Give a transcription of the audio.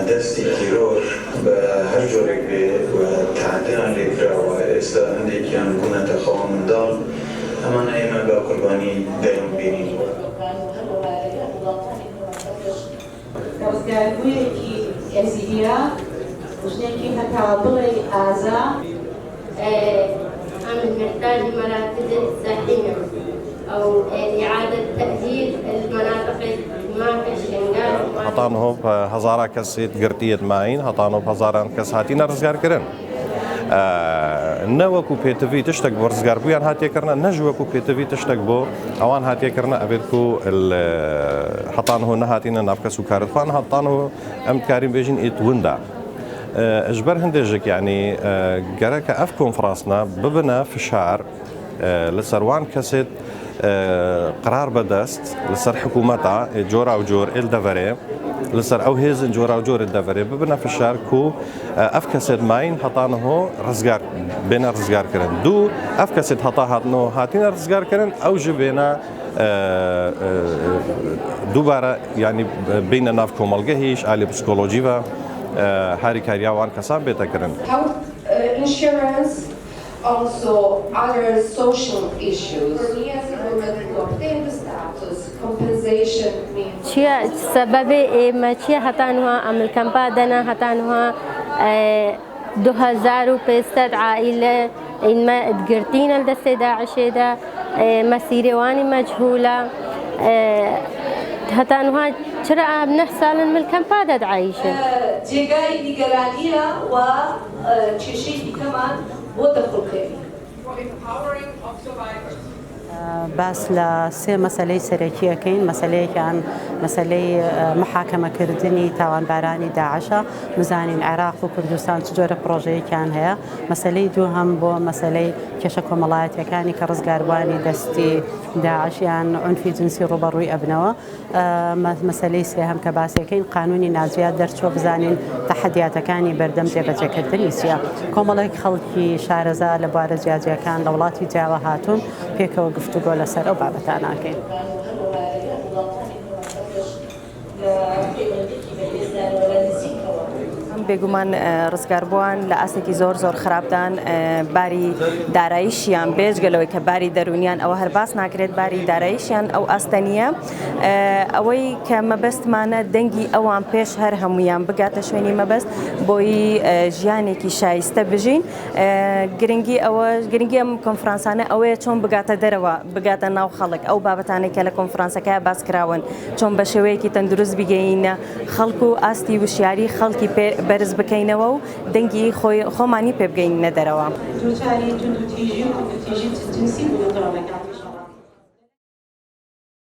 دەستی تیرۆر بە هەر جۆرێک بێ و تعدیان لێکراوە ئێستا هەندێکیان بوونەتە خەوا منداڵ ئەمان ئێمە بە قوربانی دەیان بینین. ڕزگاربوویەکی هێزیە ژنێکی هەتا بڵێ ئازا عمل محتاج مراكز صحية أو إعادة تأهيل المناطق ما كشنغال. هەتانهۆ هەزارە کەسێت گرتیت ماین هەتانۆ هەزاران کەس هاتیە ڕزگارکردن. نەوەکو پێتەوی تشتێک بۆ ڕزگاربوویان هاتیێکردن نەژوەکو پێتەوی تشتێک بۆ ئەوان هاتیێکردن ئەبێت و هەتانهۆ نەهاتینە ناوکەس و کارتخوان هەتانهۆ ئەم کارین بێژین ئیتوندا. اجبر هندێژێک یعنی گەرەکە ئەف کۆنفرانسە ببنە فشار لەسەروان کەسێت قرار بەدەست لەسەر حکوومەتە جۆرا و جۆر ئێل دەڤەرێ لەسەر ئەو هێزن جۆرا و جۆرت دەڤەرێ ببنە فشار و ئەف کەسێت ماین هەتانەهۆ ڕزگار بێنە ڕزگارکردن دوو ئەف کەسێت هەتا هاتنەوە هاتینە ڕزگارکردن ئەو ژ بێنە دووبارە ینی بینە ناو کۆمەڵگەهیش ئالی پسیکۆلۆژیڤە هاری کاریاوان کەسان بێتەکردن. Insurance, also other social issues. For me as a woman to obtain the status, compensation means. چیە سەبەبێ ئێمە چیە هەتانوها ئەمریکەمپا دەنا هەتانوها 2500 عائلە ئینمە گرتینە لەدەستێ داعشێدا مەسیرێوانی مەجهولە هەتانوها چرا ئەم 9 ساڵن ملکەمپا دەدعایشن. جێگای نیگەرانیە و کێشەی دیکەمان بۆ دەخۆکردن. باس لە سێ مەسەلەی سەرەکیەکەین مەسەلەیەکیان مەسەلەی محاکەمەکردنی تاوانبارانی داعشە مزانین عێراق و کوردستان چ جۆرە پرۆژەیەکیان هەیە مەسەلەی دوو هەم بۆ مەسەلەی کێشە کۆمەڵایەتیەکانی کە ڕزگاربوانی دەستی داعشیان عنفی جنسی ڕوبەڕووی ئەبنەوە مەسەلەی سێهەم کە باسیەکەین قانونی نازیات دەرچۆ بزانین تەحەدیاتەکانی بەردەم جێبەجێکردنی چیە کۆمەڵێک خەڵکی شارەزا لە بوارە جیاجیەکان لە وڵاتی جیاوە هاتوون پێکەوە گفتوگۆ لەسەر ئەو بابەتاناکەین. بێگومان ڕزگاربووان لە ئاسێکی زۆر خراپدان باری داراییشیان بێژگەلەوەی کە باری دەرونیان ئەوە هەر باس ناکرێت باری داراییشیان ئەو ئاستەنیە ئەوەی کە مەبەستمانە دەنگی ئەوان پێش هەر هەمویان بگاتە شوێنی مەبەست بۆی ژیانێکی شایستە بژین گرنگی ئەم کۆنفرانسانە ئەوەیە چۆن بگاتە دەرەوە بگاتە ناو خەڵک ئەو بابەتانێکە لە کۆنفرانسەکە باسکراون چۆن بە شێوەیەکی تەندروست بگەینە خەڵک و ئاستی وشیاری خەڵکی بەرز بکەینەوە و دەنگی خۆمانی پێ بگەینە دەرەوە.